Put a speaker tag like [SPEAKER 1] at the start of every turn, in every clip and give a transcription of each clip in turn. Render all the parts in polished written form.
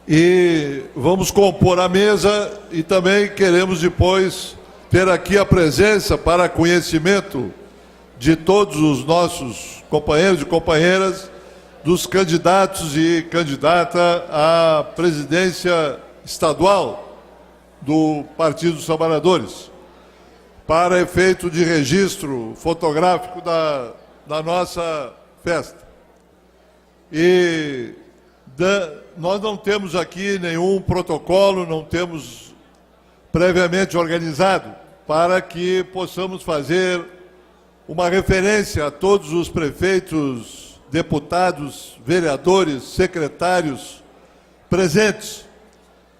[SPEAKER 1] e vamos compor a mesa e também queremos depois ter aqui a presença para conhecimento de todos os nossos companheiros e companheiras dos candidatos e candidata à presidência estadual do Partido dos Trabalhadores, para efeito de registro fotográfico da nossa festa. E nós não temos aqui nenhum protocolo, não temos previamente organizado para que possamos fazer uma referência a todos os prefeitos, deputados, vereadores, secretários presentes.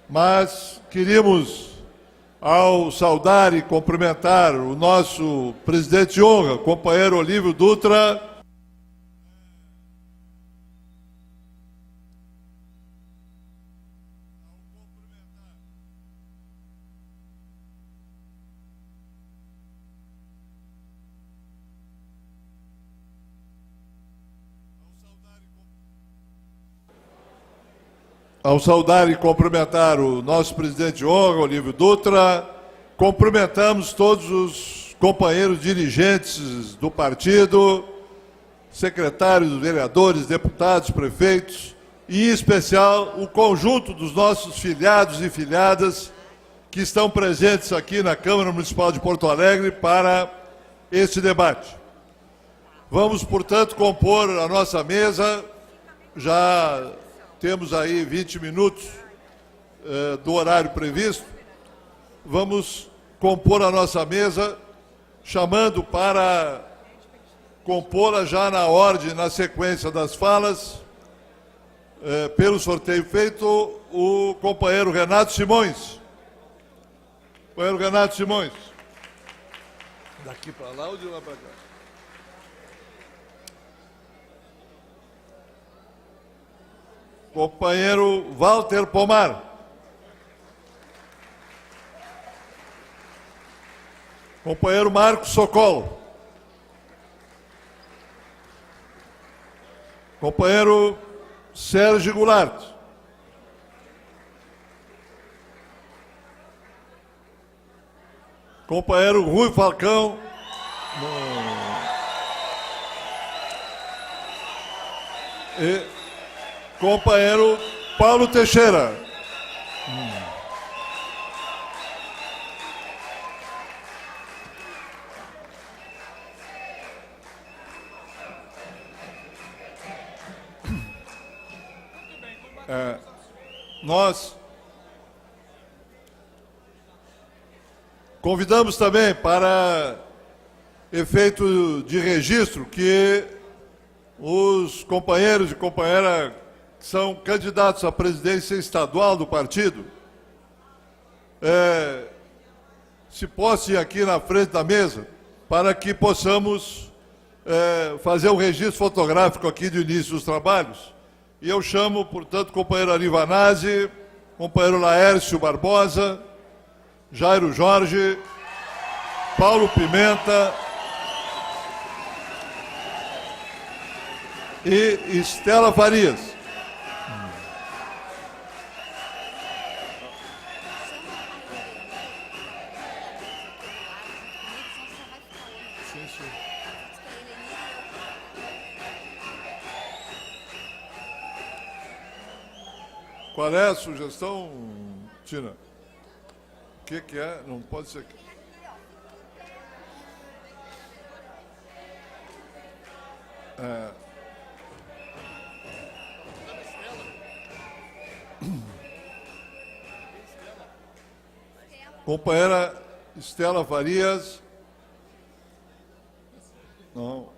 [SPEAKER 1] Mas queríamos, ao saudar e cumprimentar o nosso presidente de honra, companheiro Olívio Dutra, ao saudar e cumprimentar o nosso presidente de honra, Olívio Dutra, cumprimentamos todos os companheiros dirigentes do partido, secretários, vereadores, deputados, prefeitos, e em especial o conjunto dos nossos filiados e filiadas que estão presentes aqui na Câmara Municipal de Porto Alegre para este debate. Vamos, portanto, compor a nossa mesa. Já temos aí 20 minutos do horário previsto. Vamos compor a nossa mesa, chamando para compô-la já na ordem, na sequência das falas, pelo sorteio feito, o companheiro Renato Simões. Companheiro Renato Simões. Daqui para lá ou de lá para cá? Companheiro Walter Pomar. Companheiro Marcos Socol. Companheiro Sérgio Goulart. Companheiro Rui Falcão. E companheiro Paulo Teixeira. Nós convidamos também para efeito de registro que os companheiros e companheiras que são candidatos à presidência estadual do partido se postem aqui na frente da mesa para que possamos fazer um registro fotográfico aqui do início dos trabalhos. E eu chamo, portanto, o companheiro Ari Vanazzi, companheiro Laércio Barbosa, Jairo Jorge, Paulo Pimenta e Estela Farias. Qual é a sugestão, Tina? O que é? Não pode ser... Companheira Estela Farias. Não.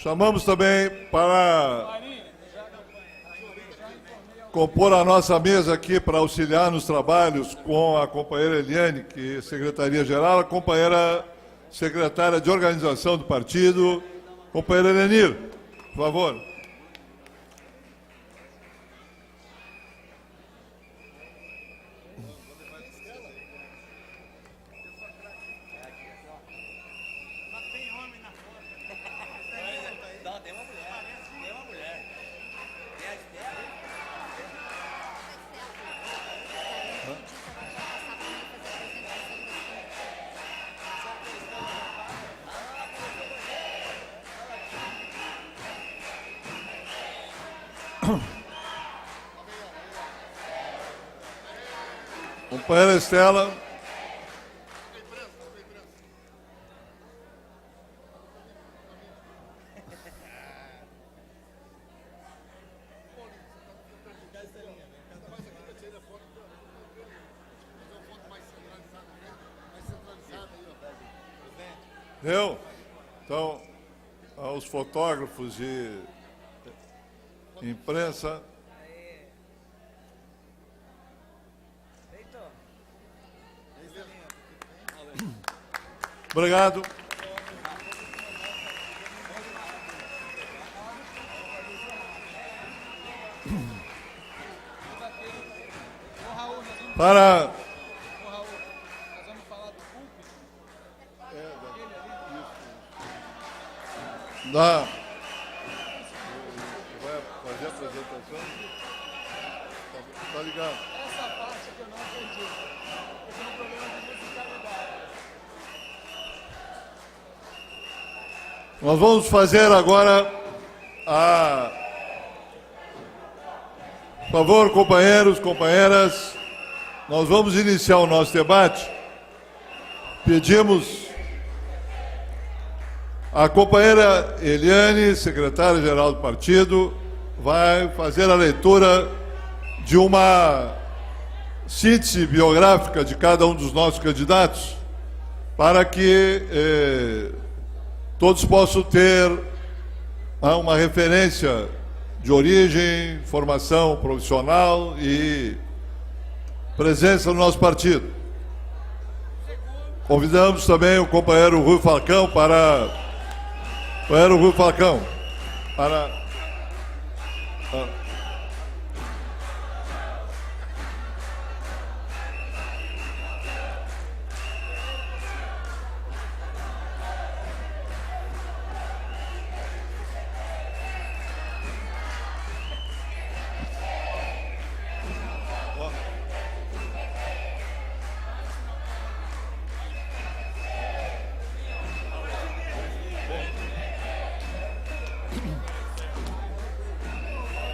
[SPEAKER 1] Chamamos também para compor a nossa mesa aqui para auxiliar nos trabalhos com a companheira Eliane, que é secretaria-geral, a companheira secretária de organização do partido, companheira Elenir, por favor. Companheira Estela. Deu? Então, aos fotógrafos de imprensa. Obrigado. Para da vai fazer a apresentação? Tá ligado?
[SPEAKER 2] Essa parte que eu não entendi. Eu tenho um problema de musicalidade.
[SPEAKER 1] Nós vamos fazer agora a... Por favor, companheiros, companheiras, nós vamos iniciar o nosso debate. Pedimos a companheira Eliane, secretária-geral do partido, vai fazer a leitura de uma síntese biográfica de cada um dos nossos candidatos, para que todos possam ter uma referência de origem, formação profissional e presença no nosso partido. Convidamos também o companheiro Rui Falcão para... Companheiro Rui Falcão, para...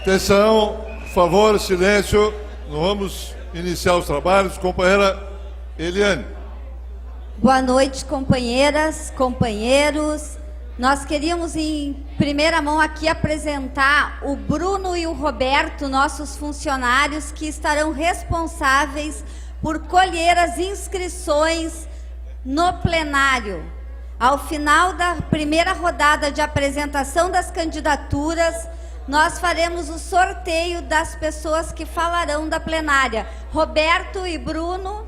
[SPEAKER 1] Atenção, por favor, silêncio. Nós vamos iniciar os trabalhos. Companheira Eliane.
[SPEAKER 3] Boa noite, companheiras, companheiros. Nós queríamos, em primeira mão, aqui apresentar o Bruno e o Roberto, nossos funcionários, que estarão responsáveis por colher as inscrições no plenário. Ao final da primeira rodada de apresentação das candidaturas, nós faremos o sorteio das pessoas que falarão da plenária. Roberto e Bruno,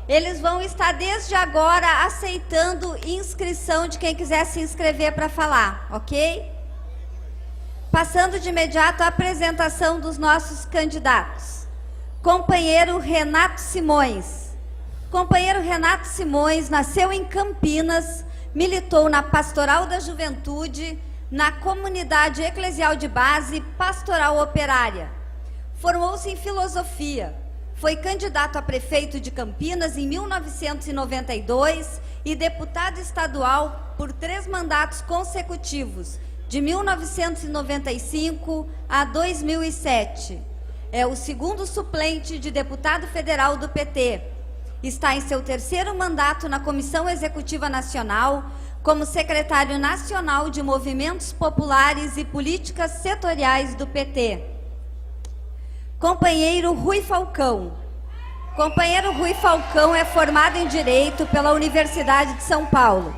[SPEAKER 3] eles vão estar desde agora aceitando inscrição de quem quiser se inscrever para falar, ok? Passando de imediato à apresentação dos nossos candidatos. Companheiro Renato Simões. Companheiro Renato Simões nasceu em Campinas, militou na Pastoral da Juventude, na Comunidade Eclesial de Base Pastoral Operária. Formou-se em filosofia. Foi candidato a prefeito de Campinas em 1992 e deputado estadual por 3 mandatos consecutivos, de 1995 a 2007. É o segundo suplente de deputado federal do PT. Está em seu 3º mandato na Comissão Executiva Nacional, como secretário nacional de Movimentos Populares e Políticas Setoriais do PT. Companheiro Rui Falcão. Companheiro Rui Falcão é formado em Direito pela Universidade de São Paulo.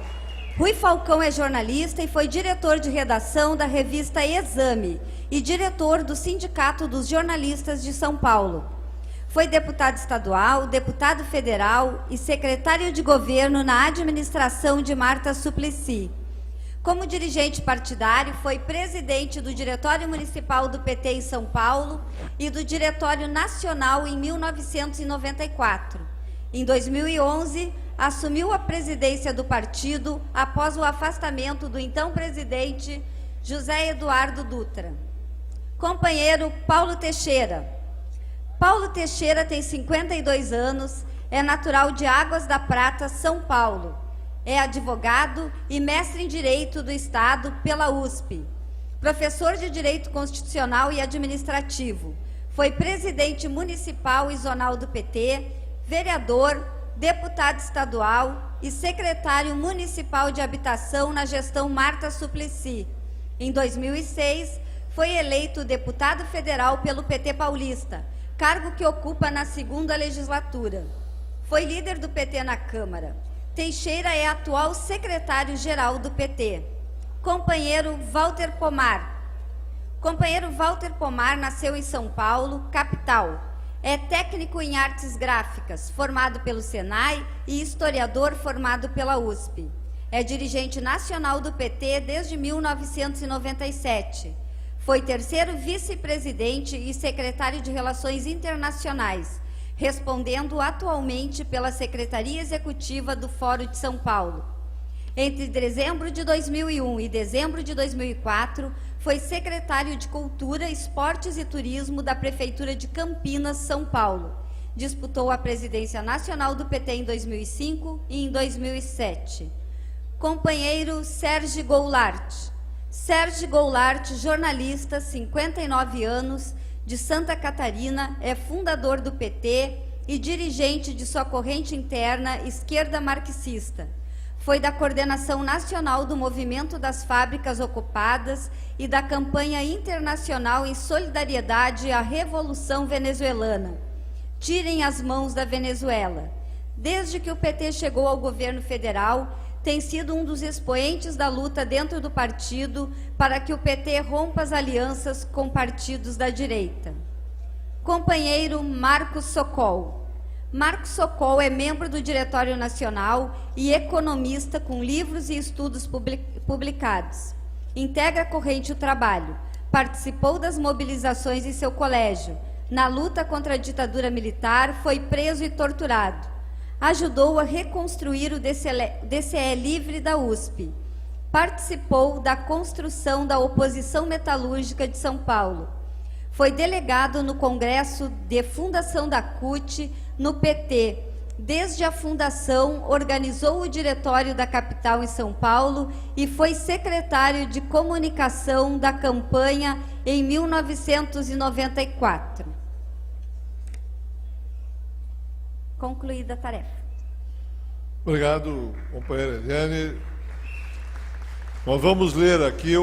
[SPEAKER 3] Rui Falcão é jornalista e foi diretor de redação da revista Exame e diretor do Sindicato dos Jornalistas de São Paulo. Foi deputado estadual, deputado federal e secretário de governo na administração de Marta Suplicy. Como dirigente partidário, foi presidente do Diretório Municipal do PT em São Paulo e do Diretório Nacional em 1994. Em 2011, assumiu a presidência do partido após o afastamento do então presidente José Eduardo Dutra. Companheiro Paulo Teixeira. Paulo Teixeira tem 52 anos, é natural de Águas da Prata, São Paulo. É advogado e mestre em Direito do Estado pela USP. Professor de Direito Constitucional e Administrativo. Foi presidente municipal e zonal do PT, vereador, deputado estadual e secretário municipal de habitação na gestão Marta Suplicy. Em 2006, foi eleito deputado federal pelo PT paulista, cargo que ocupa na 2ª legislatura. Foi líder do PT na Câmara. Teixeira é atual secretário-geral do PT. Companheiro Walter Pomar. Companheiro Walter Pomar nasceu em São Paulo, capital. É técnico em artes gráficas, formado pelo Senai, e historiador formado pela USP. É dirigente nacional do PT desde 1997. Foi 3º vice-presidente e secretário de Relações Internacionais, respondendo atualmente pela Secretaria Executiva do Fórum de São Paulo. Entre dezembro de 2001 e dezembro de 2004, foi secretário de Cultura, Esportes e Turismo da Prefeitura de Campinas, São Paulo. Disputou a presidência nacional do PT em 2005 e em 2007. Companheiro Sérgio Goulart. Sérgio Goulart, jornalista, 59 anos, de Santa Catarina, é fundador do PT e dirigente de sua corrente interna esquerda marxista. Foi da coordenação nacional do Movimento das Fábricas Ocupadas e da campanha internacional em solidariedade à Revolução Venezuelana. Tirem as mãos da Venezuela. Desde que o PT chegou ao governo federal, tem sido um dos expoentes da luta dentro do partido para que o PT rompa as alianças com partidos da direita. Companheiro Marcos Sokol. Marcos Sokol é membro do Diretório Nacional e economista com livros e estudos publicados. Integra a corrente O Trabalho. Participou das mobilizações em seu colégio. Na luta contra a ditadura militar, foi preso e torturado. Ajudou a reconstruir o DCE livre da USP. Participou da construção da Oposição Metalúrgica de São Paulo. Foi delegado no Congresso de Fundação da CUT, no PT. Desde a fundação, organizou o diretório da capital em São Paulo e foi secretário de comunicação da campanha em 1994. Concluída a tarefa.
[SPEAKER 1] Obrigado, companheira Eliane. Nós vamos ler aqui,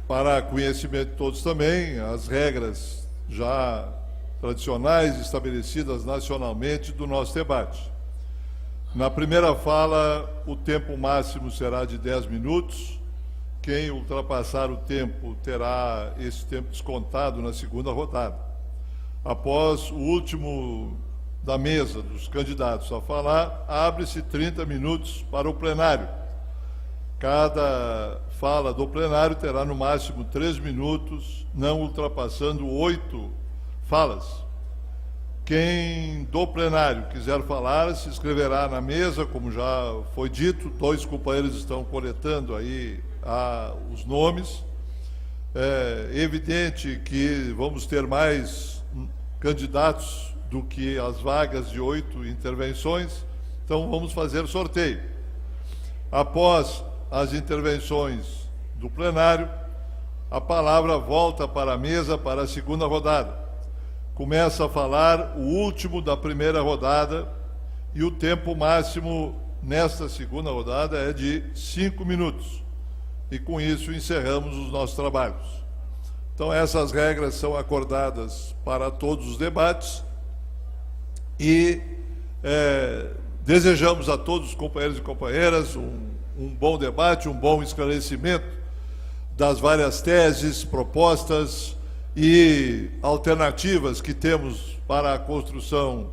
[SPEAKER 1] para conhecimento de todos também, as regras já tradicionais estabelecidas nacionalmente do nosso debate. Na primeira fala, o tempo máximo será de 10 minutos. Quem ultrapassar o tempo terá esse tempo descontado na segunda rodada. Após o último da mesa dos candidatos a falar, abre-se 30 minutos para o plenário. Cada fala do plenário terá no máximo 3 minutos, não ultrapassando 8 falas. Quem do plenário quiser falar, se inscreverá na mesa, como já foi dito. 2 companheiros estão coletando aí os nomes. É evidente que vamos ter mais candidatos do que as vagas de 8 intervenções, então vamos fazer sorteio. Após as intervenções do plenário, a palavra volta para a mesa para a segunda rodada. Começa a falar o último da primeira rodada e o tempo máximo nesta segunda rodada é de 5 minutos. E com isso encerramos os nossos trabalhos. Então essas regras são acordadas para todos os debates e desejamos a todos os companheiros e companheiras um bom debate, um bom esclarecimento das várias teses, propostas e alternativas que temos para a construção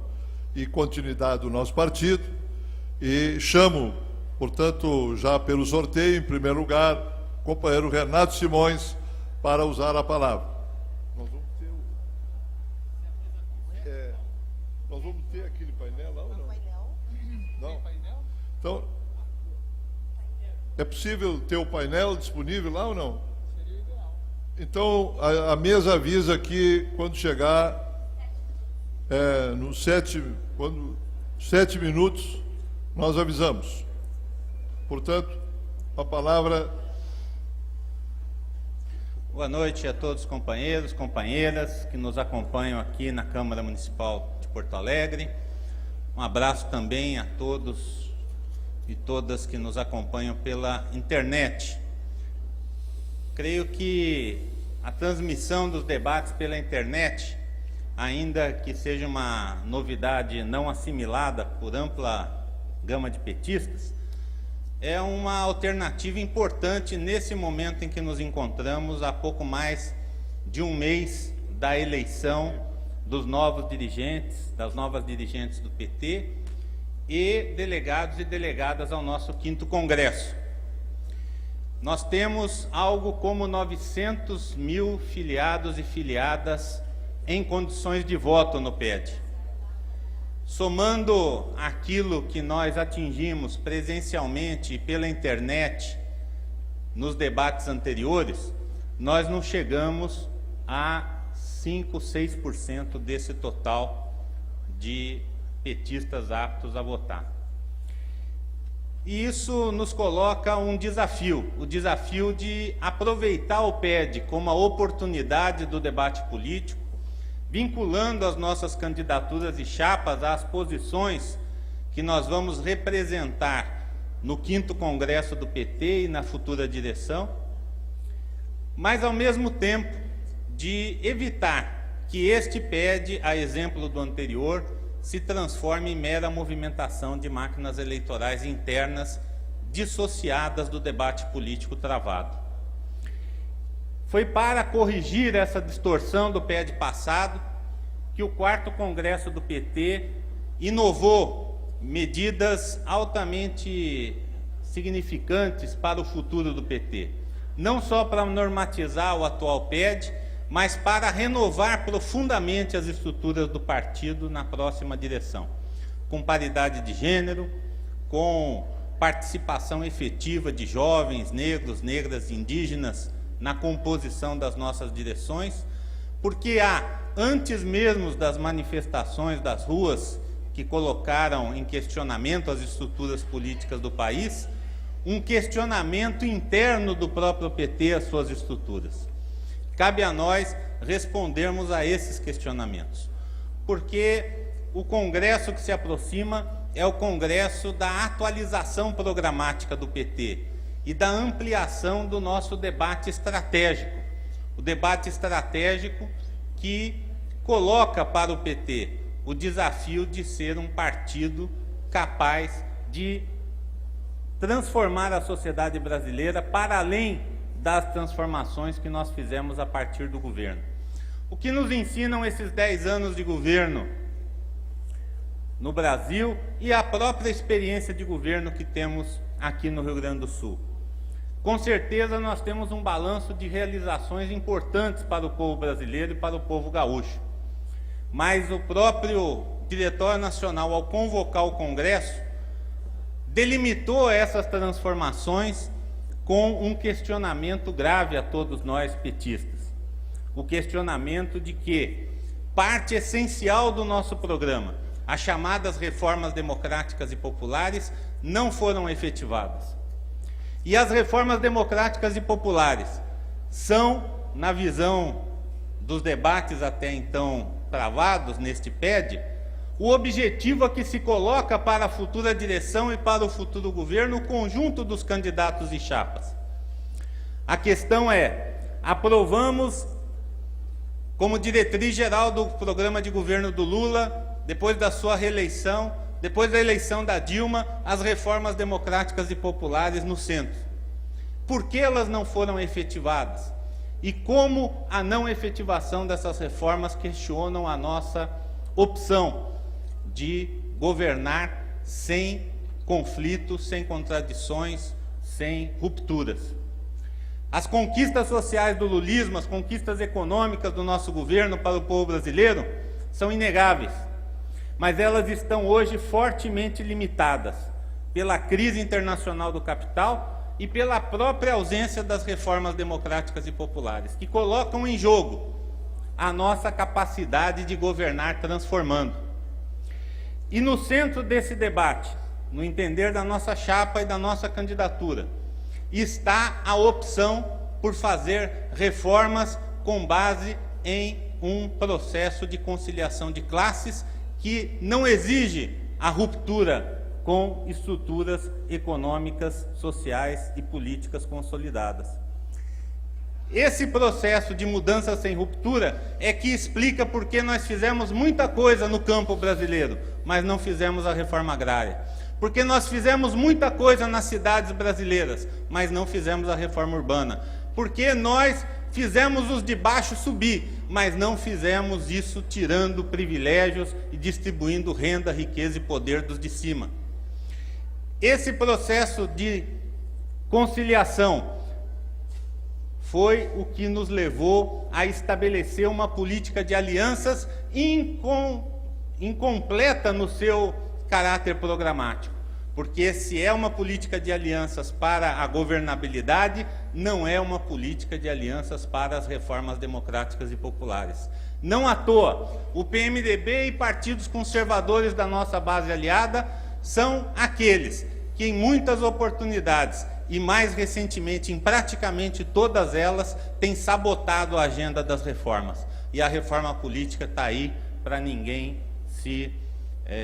[SPEAKER 1] e continuidade do nosso partido. E chamo, portanto, já pelo sorteio, em primeiro lugar, o companheiro Renato Simões para usar a palavra. Nós vamos ter aquele painel lá ou não? Não. Então, é possível ter o painel disponível lá ou não?
[SPEAKER 2] Seria ideal.
[SPEAKER 1] Então, a mesa avisa que quando chegar nos 7 minutos, nós avisamos. Portanto, a palavra...
[SPEAKER 4] Boa noite a todos os companheiros, companheiras que nos acompanham aqui na Câmara Municipal de Porto Alegre. Um abraço também a todos e todas que nos acompanham pela internet. Creio que a transmissão dos debates pela internet, ainda que seja uma novidade não assimilada por ampla gama de petistas, é uma alternativa importante nesse momento em que nos encontramos, há pouco mais de um mês da eleição dos novos dirigentes, das novas dirigentes do PT e delegados e delegadas ao nosso 5º Congresso. Nós temos algo como 900 mil filiados e filiadas em condições de voto no PED. Somando aquilo que nós atingimos presencialmente e pela internet nos debates anteriores, nós não chegamos a 5, 6% desse total de petistas aptos a votar. E isso nos coloca um desafio, o desafio de aproveitar o PED como a oportunidade do debate político, vinculando as nossas candidaturas e chapas às posições que nós vamos representar no 5º Congresso do PT e na futura direção, mas ao mesmo tempo de evitar que este PED, a exemplo do anterior, se transforme em mera movimentação de máquinas eleitorais internas dissociadas do debate político travado. Foi para corrigir essa distorção do PED passado que o 4º Congresso do PT inovou medidas altamente significantes para o futuro do PT. Não só para normatizar o atual PED, mas para renovar profundamente as estruturas do partido na próxima direção, com paridade de gênero, com participação efetiva de jovens, negros, negras e indígenas na composição das nossas direções, porque há, antes mesmo das manifestações das ruas que colocaram em questionamento as estruturas políticas do país, um questionamento interno do próprio PT às suas estruturas. Cabe a nós respondermos a esses questionamentos, porque o Congresso que se aproxima é o Congresso da atualização programática do PT e da ampliação do nosso debate estratégico. O debate estratégico que coloca para o PT o desafio de ser um partido capaz de transformar a sociedade brasileira para além das transformações que nós fizemos a partir do governo. O que nos ensinam esses 10 anos de governo no Brasil e a própria experiência de governo que temos aqui no Rio Grande do Sul? Com certeza nós temos um balanço de realizações importantes para o povo brasileiro e para o povo gaúcho. Mas o próprio Diretório Nacional, ao convocar o Congresso, delimitou essas transformações com um questionamento grave a todos nós petistas. O questionamento de que parte essencial do nosso programa, as chamadas reformas democráticas e populares, não foram efetivadas. E as reformas democráticas e populares são, na visão dos debates até então travados neste PED, o objetivo a que se coloca para a futura direção e para o futuro governo o conjunto dos candidatos e chapas. A questão é, aprovamos como diretriz geral do programa de governo do Lula, depois da sua reeleição, depois da eleição da Dilma, as reformas democráticas e populares no centro. Por que elas não foram efetivadas? E como a não efetivação dessas reformas questionam a nossa opção de governar sem conflitos, sem contradições, sem rupturas. As conquistas sociais do lulismo, as conquistas econômicas do nosso governo para o povo brasileiro são inegáveis, mas elas estão hoje fortemente limitadas pela crise internacional do capital e pela própria ausência das reformas democráticas e populares, que colocam em jogo a nossa capacidade de governar transformando. E no centro desse debate, no entender da nossa chapa e da nossa candidatura, está a opção por fazer reformas com base em um processo de conciliação de classes que não exige a ruptura com estruturas econômicas, sociais e políticas consolidadas. Esse processo de mudança sem ruptura é que explica por que nós fizemos muita coisa no campo brasileiro, mas não fizemos a reforma agrária. Porque nós fizemos muita coisa nas cidades brasileiras, mas não fizemos a reforma urbana. Porque nós fizemos os de baixo subir, mas não fizemos isso tirando privilégios e distribuindo renda, riqueza e poder dos de cima. Esse processo de conciliação foi o que nos levou a estabelecer uma política de alianças incompleta no seu caráter programático. Porque se é uma política de alianças para a governabilidade, não é uma política de alianças para as reformas democráticas e populares. Não à toa, o PMDB e partidos conservadores da nossa base aliada são aqueles que em muitas oportunidades e mais recentemente em praticamente todas elas têm sabotado a agenda das reformas. E a reforma política está aí para ninguém se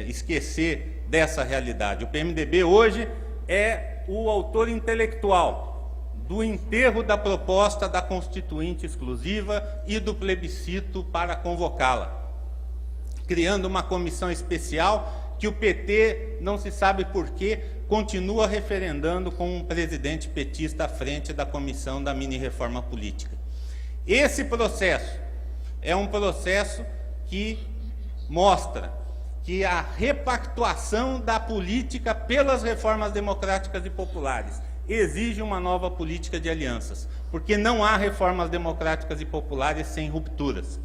[SPEAKER 4] esquecer dessa realidade. O PMDB hoje é o autor intelectual do enterro da proposta da Constituinte exclusiva e do plebiscito para convocá-la, criando uma comissão especial que o PT, não se sabe por quê, continua referendando com um presidente petista à frente da comissão da mini-reforma política. Esse processo é um processo que mostra que a repactuação da política pelas reformas democráticas e populares exige uma nova política de alianças, porque não há reformas democráticas e populares sem rupturas.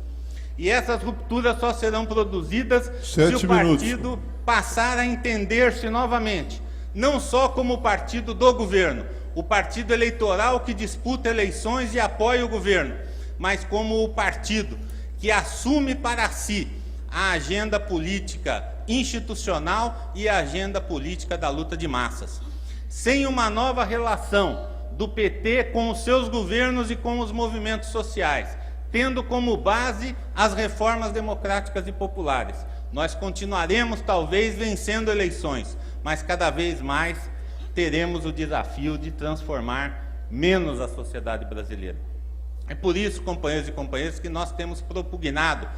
[SPEAKER 4] E essas rupturas só serão produzidas se o partido passar a entender-se novamente, não só como partido do governo, o partido eleitoral que disputa eleições e apoia o governo, mas como o partido que assume para si a agenda política institucional e a agenda política da luta de massas. Sem uma nova relação do PT com os seus governos e com os movimentos sociais, tendo como base as reformas democráticas e populares, nós continuaremos talvez vencendo eleições, mas cada vez mais teremos o desafio de transformar menos a sociedade brasileira. É por isso, companheiros e companheiras, que nós temos propugnado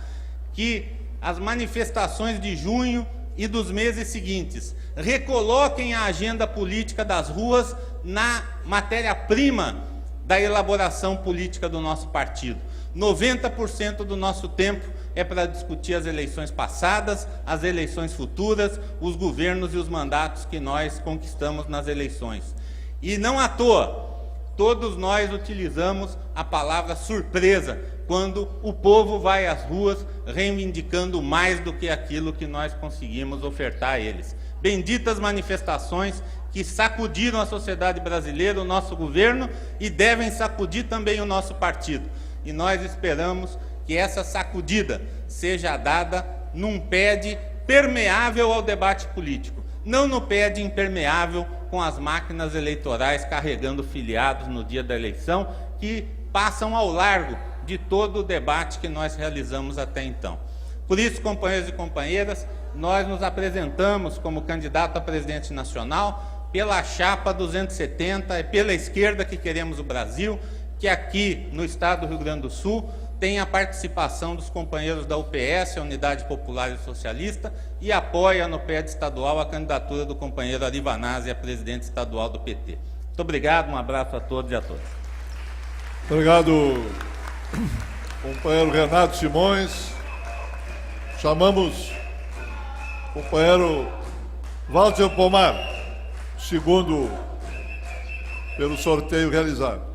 [SPEAKER 4] que as manifestações de junho e dos meses seguintes recoloquem a agenda política das ruas na matéria-prima da elaboração política do nosso partido. 90% do nosso tempo é para discutir as eleições passadas, as eleições futuras, os governos e os mandatos que nós conquistamos nas eleições. E não à toa, todos nós utilizamos a palavra surpresa quando o povo vai às ruas reivindicando mais do que aquilo que nós conseguimos ofertar a eles. Benditas manifestações que sacudiram a sociedade brasileira, o nosso governo, e devem sacudir também o nosso partido. E nós esperamos que essa sacudida seja dada num pad permeável ao debate político, não no pad impermeável com as máquinas eleitorais carregando filiados no dia da eleição, que passam ao largo de todo o debate que nós realizamos até então. Por isso, companheiros e companheiras, nós nos apresentamos como candidato a presidente nacional pela chapa 270, e pela esquerda que queremos o Brasil, que aqui no estado do Rio Grande do Sul tem a participação dos companheiros da UPS, a Unidade Popular e Socialista, e apoia no PED estadual a candidatura do companheiro Ari Vanazzi a presidente estadual do PT. Muito obrigado, um abraço a todos e a todas.
[SPEAKER 1] Obrigado, companheiro Renato Simões. Chamamos o companheiro Walter Pomar, segundo pelo sorteio realizado.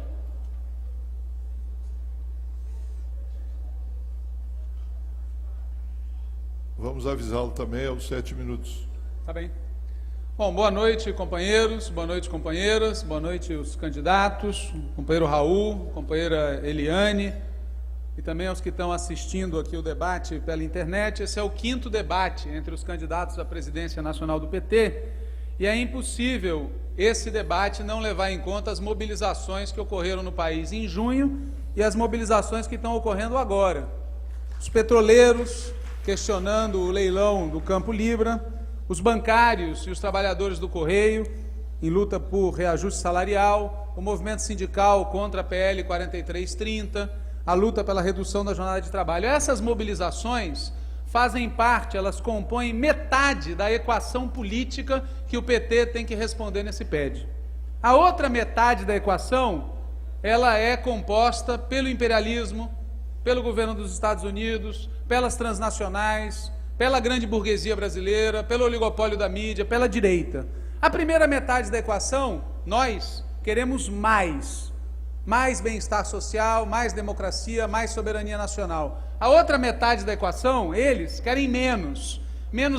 [SPEAKER 1] Vamos avisá-lo também aos 7 minutos.
[SPEAKER 2] Tá bem. Bom, boa noite, companheiros, boa noite, companheiras, boa noite os candidatos, companheiro Raul, companheira Eliane, e também aos que estão assistindo aqui o debate pela internet. Esse é o 5º debate entre os candidatos à presidência nacional do PT, e é impossível esse debate não levar em conta as mobilizações que ocorreram no país em junho e as mobilizações que estão ocorrendo agora. Os petroleiros questionando o leilão do Campo Libra, os bancários e os trabalhadores do Correio, em luta por reajuste salarial, o movimento sindical contra a PL 4330, a luta pela redução da jornada de trabalho. Essas mobilizações fazem parte, elas compõem metade da equação política que o PT tem que responder nesse PED. A outra metade da equação, ela é composta pelo imperialismo, pelo governo dos Estados Unidos, pelas transnacionais, pela grande burguesia brasileira, pelo oligopólio da mídia, pela direita. A primeira metade da equação, nós queremos mais bem-estar social, mais democracia, mais soberania nacional. A outra metade da equação, eles querem menos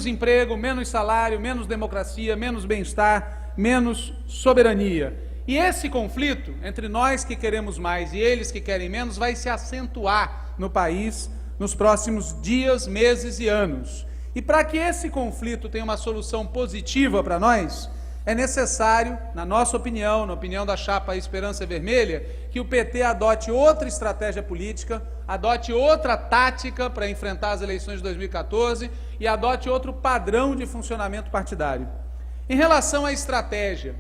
[SPEAKER 2] emprego, menos salário, menos democracia, menos bem-estar, menos soberania. E esse conflito entre nós que queremos mais e eles que querem menos vai se acentuar no país nos próximos dias, meses e anos. E para que esse conflito tenha uma solução positiva para nós, é necessário, na nossa opinião, na opinião da chapa Esperança Vermelha, que o PT adote outra estratégia política, adote outra tática para enfrentar as eleições de 2014 e adote outro padrão de funcionamento partidário. Em relação à estratégia,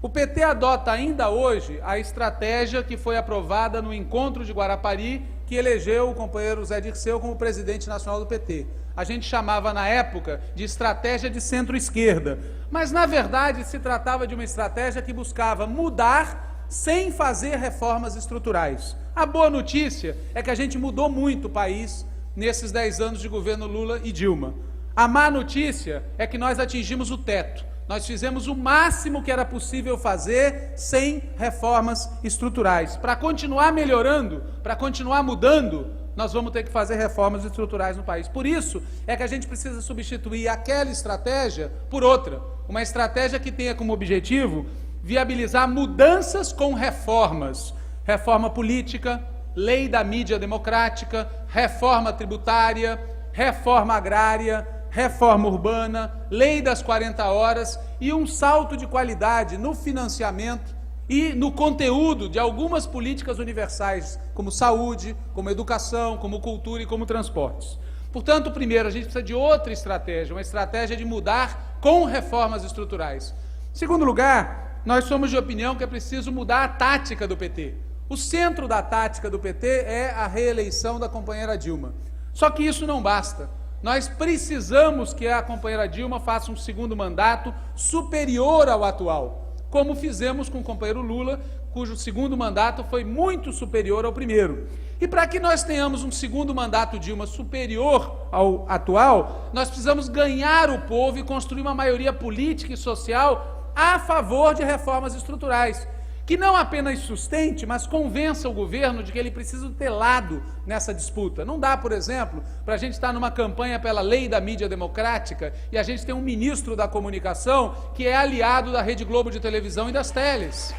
[SPEAKER 2] o PT adota ainda hoje a estratégia que foi aprovada no encontro de Guarapari, que elegeu o companheiro Zé Dirceu como presidente nacional do PT. A gente chamava na época de estratégia de centro-esquerda, mas na verdade se tratava de uma estratégia que buscava mudar sem fazer reformas estruturais. A boa notícia é que a gente mudou muito o país nesses 10 anos de governo Lula e Dilma. A má notícia é que nós atingimos o teto. Nós fizemos o máximo que era possível fazer sem reformas estruturais. Para continuar melhorando, para continuar mudando, nós vamos ter que fazer reformas estruturais no país. Por isso é que a gente precisa substituir aquela estratégia por outra. Uma estratégia que tenha como objetivo viabilizar mudanças com reformas. Reforma política, lei da mídia democrática, reforma tributária, reforma agrária, reforma urbana, lei das 40 horas e um salto de qualidade no financiamento e no conteúdo de algumas políticas universais, como saúde, como educação, como cultura e como transportes. Portanto, primeiro, a gente precisa de outra estratégia, uma estratégia de mudar com reformas estruturais. Em segundo lugar, nós somos de opinião que é preciso mudar a tática do PT. O centro da tática do PT é a reeleição da companheira Dilma. Só que isso não basta. Nós precisamos que a companheira Dilma faça um segundo mandato superior ao atual, como fizemos com o companheiro Lula, cujo segundo mandato foi muito superior ao primeiro. E para que nós tenhamos um segundo mandato Dilma superior ao atual, nós precisamos ganhar o povo e construir uma maioria política e social a favor de reformas estruturais, que não apenas sustente, mas convença o governo de que ele precisa ter lado nessa disputa. Não dá, por exemplo, para a gente estar numa campanha pela lei da mídia democrática e a gente tem um ministro da comunicação que é aliado da Rede Globo de televisão e das teles.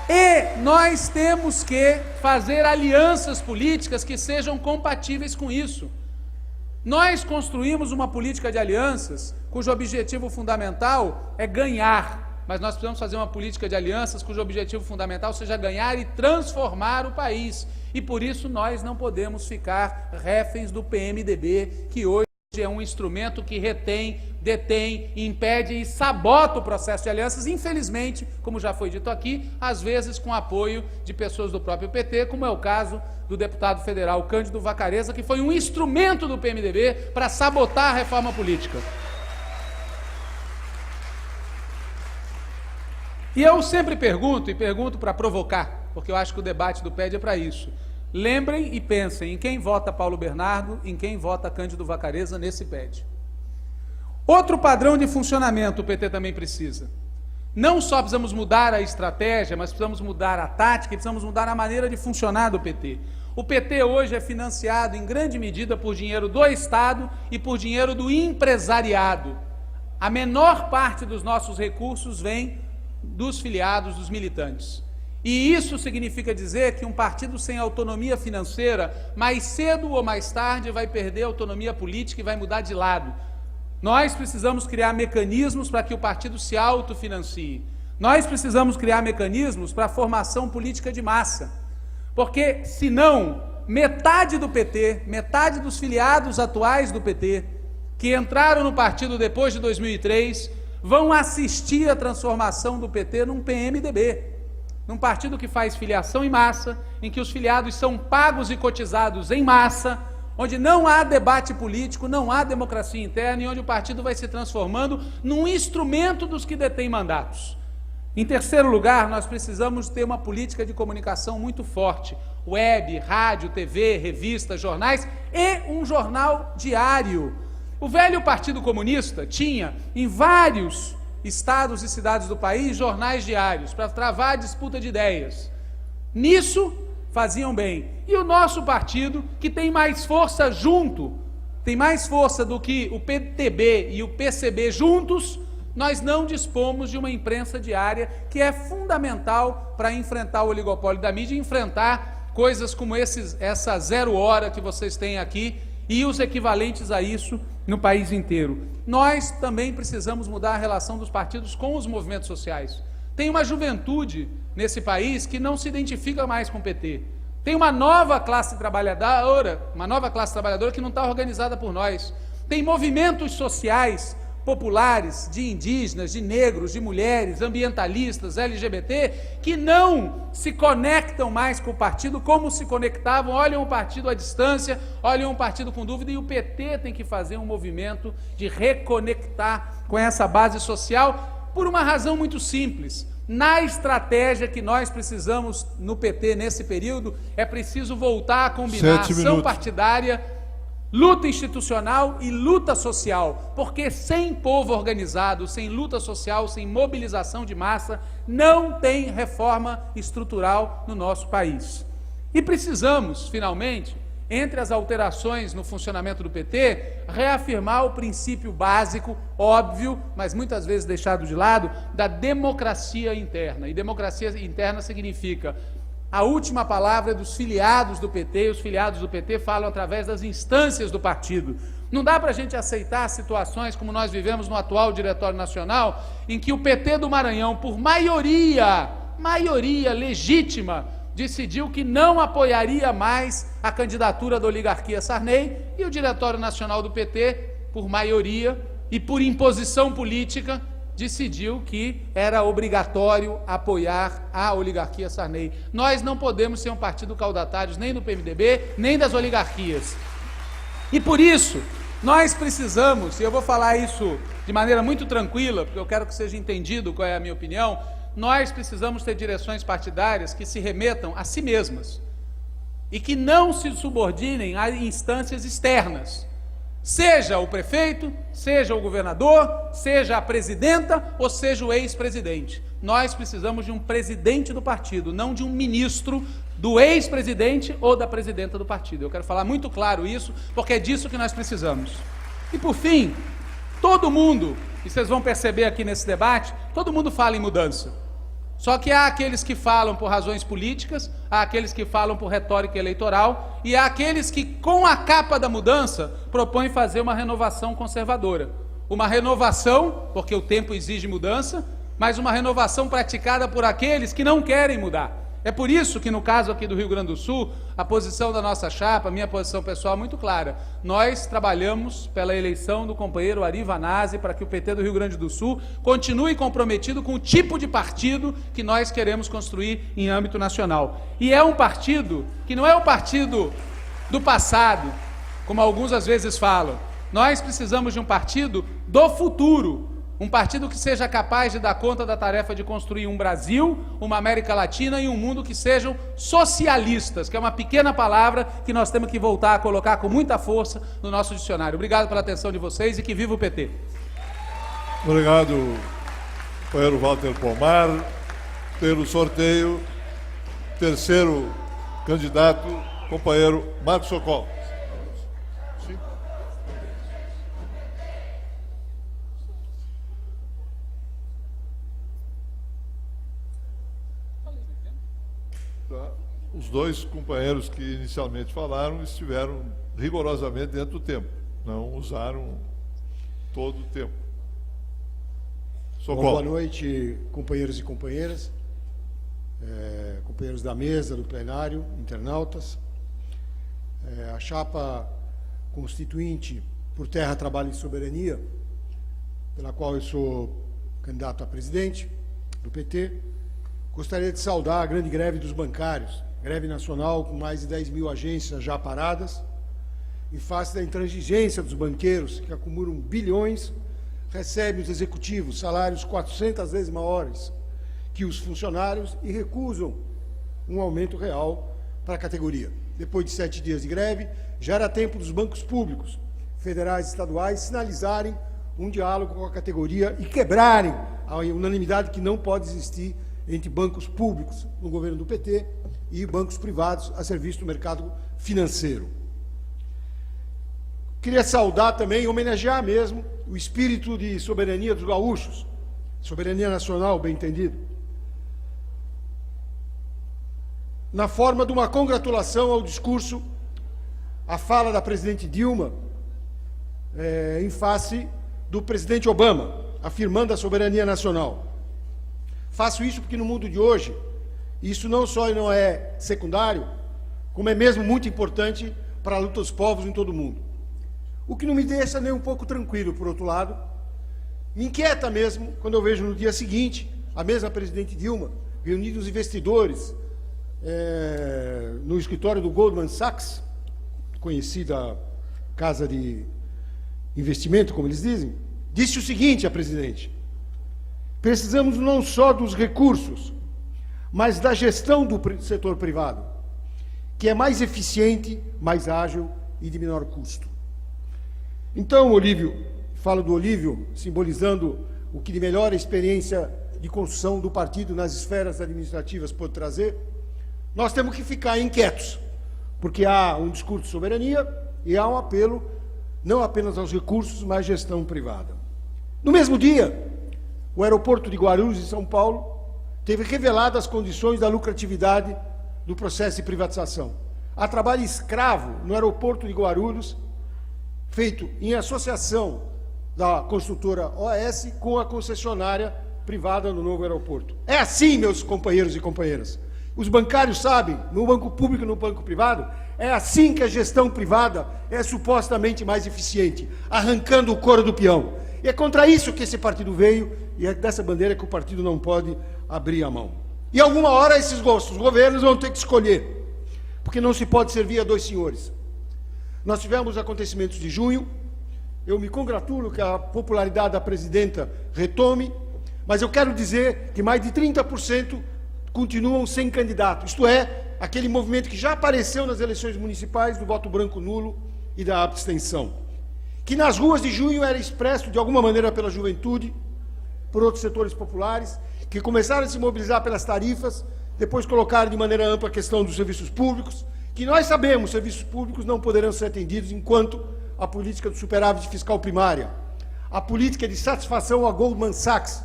[SPEAKER 2] E nós temos que fazer alianças políticas que sejam compatíveis com isso. Nós construímos uma política de alianças cujo objetivo fundamental é ganhar. Mas nós precisamos fazer uma política de alianças cujo objetivo fundamental seja ganhar e transformar o país. E por isso nós não podemos ficar reféns do PMDB, que hoje é um instrumento que retém, detém, impede e sabota o processo de alianças, infelizmente, como já foi dito aqui, às vezes com apoio de pessoas do próprio PT, como é o caso do deputado federal Cândido Vacarezza, que foi um instrumento do PMDB para sabotar a reforma política. E eu sempre pergunto, e pergunto para provocar, porque eu acho que o debate do PED é para isso. Lembrem e pensem em quem vota Paulo Bernardo, em quem vota Cândido Vacarezza nesse PED. Outro padrão de funcionamento o PT também precisa. Não só precisamos mudar a estratégia, mas precisamos mudar a tática e precisamos mudar a maneira de funcionar do PT. O PT hoje é financiado em grande medida por dinheiro do Estado e por dinheiro do empresariado. A menor parte dos nossos recursos vem dos filiados, dos militantes. E isso significa dizer que um partido sem autonomia financeira, mais cedo ou mais tarde, vai perder a autonomia política e vai mudar de lado. Nós precisamos criar mecanismos para que o partido se autofinancie. Nós precisamos criar mecanismos para a formação política de massa. Porque, senão, metade do PT, metade dos filiados atuais do PT, que entraram no partido depois de 2003 vão assistir a transformação do PT num PMDB, num partido que faz filiação em massa, em que os filiados são pagos e cotizados em massa, onde não há debate político, não há democracia interna e onde o partido vai se transformando num instrumento dos que detêm mandatos. Em terceiro lugar, nós precisamos ter uma política de comunicação muito forte, web, rádio, TV, revistas, jornais e um jornal diário. O velho Partido Comunista tinha, em vários estados e cidades do país, jornais diários para travar a disputa de ideias. Nisso, faziam bem. E o nosso partido, que tem mais força junto, tem mais força do que o PTB e o PCB juntos, nós não dispomos de uma imprensa diária que é fundamental para enfrentar o oligopólio da mídia e enfrentar coisas como essa 0 hora que vocês têm aqui e os equivalentes a isso no país inteiro. Nós também precisamos mudar a relação dos partidos com os movimentos sociais. Tem uma juventude nesse país que não se identifica mais com o PT. Tem uma nova classe trabalhadora que não está organizada por nós. Tem movimentos sociais populares, de indígenas, de negros, de mulheres, ambientalistas, LGBT, que não se conectam mais com o partido como se conectavam, olham o partido à distância, olham o partido com dúvida, e o PT tem que fazer um movimento de reconectar com essa base social, por uma razão muito simples. Na estratégia que nós precisamos no PT nesse período, é preciso voltar a combinar ação partidária, luta institucional e luta social, porque sem povo organizado, sem luta social, sem mobilização de massa, não tem reforma estrutural no nosso país. E precisamos, finalmente, entre as alterações no funcionamento do PT, reafirmar o princípio básico, óbvio, mas muitas vezes deixado de lado, da democracia interna. E democracia interna significa a última palavra é dos filiados do PT, e os filiados do PT falam através das instâncias do partido. Não dá para a gente aceitar situações como nós vivemos no atual Diretório Nacional, em que o PT do Maranhão, por maioria legítima, decidiu que não apoiaria mais a candidatura da oligarquia Sarney, e o Diretório Nacional do PT, por maioria e por imposição política, decidiu que era obrigatório apoiar a oligarquia Sarney. Nós não podemos ser um partido caudatários nem do PMDB, nem das oligarquias. E por isso, nós precisamos, e eu vou falar isso de maneira muito tranquila, porque eu quero que seja entendido qual é a minha opinião, nós precisamos ter direções partidárias que se remetam a si mesmas e que não se subordinem a instâncias externas. Seja o prefeito, seja o governador, seja a presidenta ou seja o ex-presidente. Nós precisamos de um presidente do partido, não de um ministro do ex-presidente ou da presidenta do partido. Eu quero falar muito claro isso, porque é disso que nós precisamos. E por fim, todo mundo, e vocês vão perceber aqui nesse debate, todo mundo fala em mudança. Só que há aqueles que falam por razões políticas, há aqueles que falam por retórica eleitoral e há aqueles que, com a capa da mudança, propõem fazer uma renovação conservadora. Uma renovação, porque o tempo exige mudança, mas uma renovação praticada por aqueles que não querem mudar. É por isso que, no caso aqui do Rio Grande do Sul, a posição da nossa chapa, a minha posição pessoal é muito clara. Nós trabalhamos pela eleição do companheiro Ari Vanazzi para que o PT do Rio Grande do Sul continue comprometido com o tipo de partido que nós queremos construir em âmbito nacional. E é um partido que não é o partido do passado, como alguns às vezes falam. Nós precisamos de um partido do futuro. Um partido que seja capaz de dar conta da tarefa de construir um Brasil, uma América Latina e um mundo que sejam socialistas, que é uma pequena palavra que nós temos que voltar a colocar com muita força no nosso dicionário. Obrigado pela atenção de vocês e que viva o PT.
[SPEAKER 1] Obrigado, companheiro Walter Pomar. Pelo sorteio, terceiro candidato, companheiro Marcos Socol. Os dois companheiros que inicialmente falaram estiveram rigorosamente dentro do tempo, não usaram todo o tempo.
[SPEAKER 5] Bom, boa noite, companheiros e companheiras, companheiros da mesa, do plenário, internautas. A chapa constituinte por Terra, Trabalho e Soberania, pela qual eu sou candidato a presidente do PT, gostaria de saudar a grande greve dos bancários, greve nacional com mais de 10 mil agências já paradas, em face da intransigência dos banqueiros, que acumulam bilhões, recebem os executivos salários 400 vezes maiores que os funcionários e recusam um aumento real para a categoria. Depois de 7 dias de greve, já era tempo dos bancos públicos, federais e estaduais, sinalizarem um diálogo com a categoria e quebrarem a unanimidade que não pode existir entre bancos públicos no governo do PT e bancos privados a serviço do mercado financeiro. Queria saudar também, homenagear mesmo, o espírito de soberania dos gaúchos, soberania nacional, bem entendido, na forma de uma congratulação ao discurso, à fala da presidente Dilma, em face do presidente Obama, afirmando a soberania nacional. Faço isso porque no mundo de hoje, isso não só não é secundário, como é mesmo muito importante para a luta dos povos em todo o mundo. O que não me deixa nem um pouco tranquilo, por outro lado, me inquieta mesmo quando eu vejo no dia seguinte a mesma presidente Dilma reunindo os investidores no escritório do Goldman Sachs, conhecida casa de investimento, como eles dizem, disse o seguinte a presidente: precisamos não só dos recursos, mas da gestão do setor privado, que é mais eficiente, mais ágil e de menor custo. Então, Olívio, falo do Olívio, simbolizando o que de melhor a experiência de construção do partido nas esferas administrativas pode trazer, nós temos que ficar inquietos, porque há um discurso de soberania e há um apelo não apenas aos recursos, mas à gestão privada. No mesmo dia, o aeroporto de Guarulhos, em São Paulo, teve revelado as condições da lucratividade do processo de privatização. Há trabalho escravo no aeroporto de Guarulhos, feito em associação da construtora OAS com a concessionária privada no novo aeroporto. É assim, meus companheiros e companheiras. Os bancários sabem, no banco público e no banco privado, é assim que a gestão privada é supostamente mais eficiente, arrancando o couro do peão. E é contra isso que esse partido veio, e é dessa bandeira que o partido não pode abrir a mão. E alguma hora esses governos vão ter que escolher, porque não se pode servir a dois senhores. Nós tivemos acontecimentos de junho, eu me congratulo que a popularidade da presidenta retome, mas eu quero dizer que mais de 30% continuam sem candidato, isto é, aquele movimento que já apareceu nas eleições municipais do voto branco nulo e da abstenção, que nas ruas de junho era expresso de alguma maneira pela juventude, por outros setores populares, que começaram a se mobilizar pelas tarifas, depois colocaram de maneira ampla a questão dos serviços públicos, que nós sabemos, serviços públicos não poderão ser atendidos enquanto a política do superávit fiscal primária, a política de satisfação a Goldman Sachs,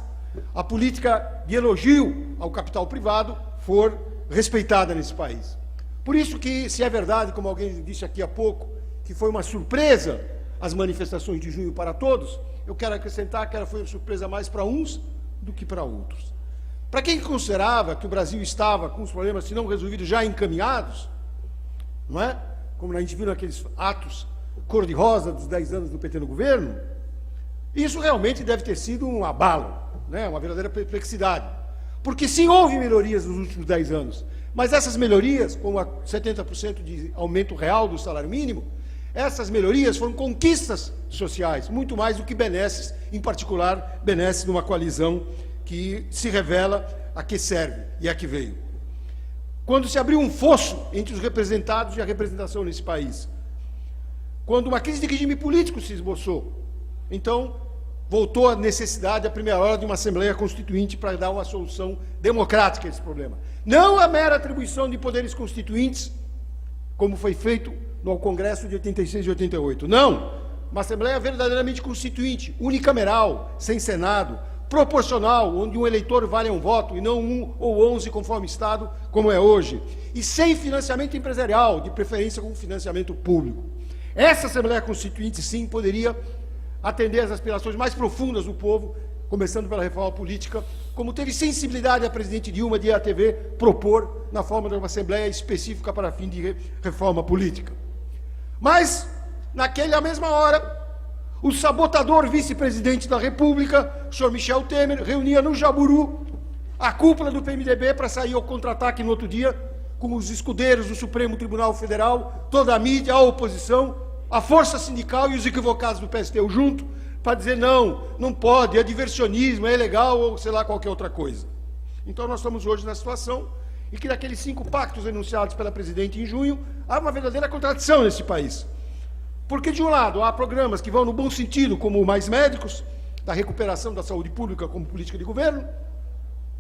[SPEAKER 5] a política de elogio ao capital privado for respeitada nesse país. Por isso que, se é verdade, como alguém disse aqui há pouco, que foi uma surpresa as manifestações de junho para todos, eu quero acrescentar que ela foi uma surpresa mais para uns do que para outros. Para quem considerava que o Brasil estava com os problemas, se não resolvidos, já encaminhados, não é? Como a gente viu naqueles atos cor-de-rosa dos 10 anos do PT no governo, isso realmente deve ter sido um abalo, né? Uma verdadeira perplexidade. Porque sim, houve melhorias nos últimos 10 anos, mas essas melhorias, como a 70% de aumento real do salário mínimo, essas melhorias foram conquistas sociais, muito mais do que benesses, em particular, benesses de uma coalizão que se revela a que serve e a que veio. Quando se abriu um fosso entre os representados e a representação nesse país, quando uma crise de regime político se esboçou, então voltou a necessidade, a primeira hora, de uma Assembleia Constituinte para dar uma solução democrática a esse problema. Não a mera atribuição de poderes constituintes, como foi feito no Congresso de 86 e 88. Não! Uma Assembleia verdadeiramente constituinte, unicameral, sem Senado, proporcional, onde um eleitor vale um voto e não 1 ou 11 conforme Estado, como é hoje. E sem financiamento empresarial, de preferência com financiamento público. Essa Assembleia Constituinte, sim, poderia atender às aspirações mais profundas do povo, começando pela reforma política, como teve sensibilidade a presidente Dilma de ir à TV propor na forma de uma Assembleia específica para fim de reforma política. Mas, naquela mesma hora, O sabotador vice-presidente da República, o senhor Michel Temer, reunia no Jaburu a cúpula do PMDB para sair ao contra-ataque no outro dia, com os escudeiros do Supremo Tribunal Federal, toda a mídia, a oposição, a força sindical e os equivocados do PSTU junto, para dizer não, não pode, é diversionismo, é ilegal ou sei lá qualquer outra coisa. Então nós estamos hoje na situação em que daqueles 5 pactos enunciados pela presidente em junho, há uma verdadeira contradição nesse país. Porque, de um lado, há programas que vão no bom sentido, como o Mais Médicos, da recuperação da saúde pública como política de governo,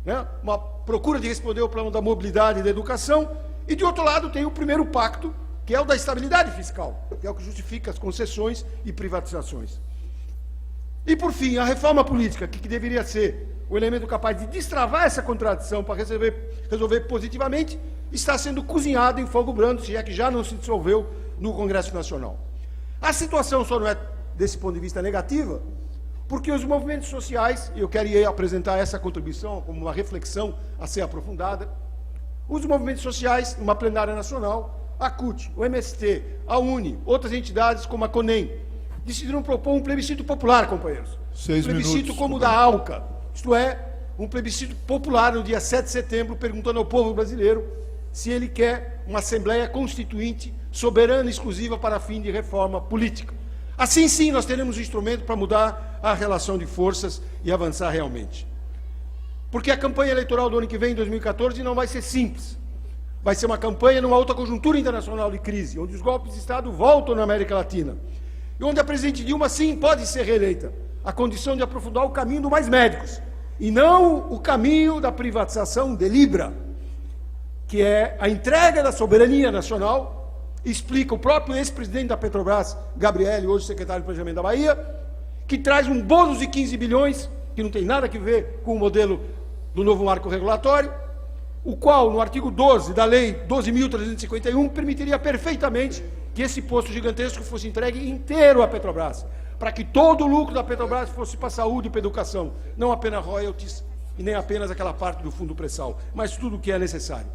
[SPEAKER 5] né? Uma procura de responder ao plano da mobilidade e da educação, e, de outro lado, tem o primeiro pacto, que é o da estabilidade fiscal, que é o que justifica as concessões e privatizações. E, por fim, a reforma política, que deveria ser o elemento capaz de destravar essa contradição para resolver positivamente, está sendo cozinhada em fogo brando, se é que já não se dissolveu no Congresso Nacional. A situação só não é, desse ponto de vista, negativa, porque os movimentos sociais, e eu queria apresentar essa contribuição como uma reflexão a ser aprofundada, os movimentos sociais, numa plenária nacional, a CUT, o MST, a UNE, outras entidades como a CONEM, decidiram propor um plebiscito popular, companheiros.
[SPEAKER 1] 6
[SPEAKER 5] plebiscito
[SPEAKER 1] minutos,
[SPEAKER 5] como o da ALCA, isto é, um plebiscito popular no dia 7 de setembro, perguntando ao povo brasileiro se ele quer uma Assembleia Constituinte soberana e exclusiva para fim de reforma política. Assim sim, nós teremos um instrumento para mudar a relação de forças e avançar realmente. Porque a campanha eleitoral do ano que vem, em 2014, não vai ser simples. Vai ser uma campanha numa outra conjuntura internacional de crise, onde os golpes de Estado voltam na América Latina. E onde a presidente Dilma, sim, pode ser reeleita. A condição de aprofundar o caminho do Mais Médicos. E não o caminho da privatização de Libra, que é a entrega da soberania nacional, explica o próprio ex-presidente da Petrobras, Gabrielli, hoje secretário de Planejamento da Bahia, que traz um bônus de 15 bilhões, que não tem nada a ver com o modelo do novo marco regulatório, o qual, no artigo 12 da Lei 12.351, permitiria perfeitamente que esse posto gigantesco fosse entregue inteiro à Petrobras, para que todo o lucro da Petrobras fosse para a saúde e para a educação, não apenas royalties e nem apenas aquela parte do fundo pré-sal, mas tudo o que é necessário.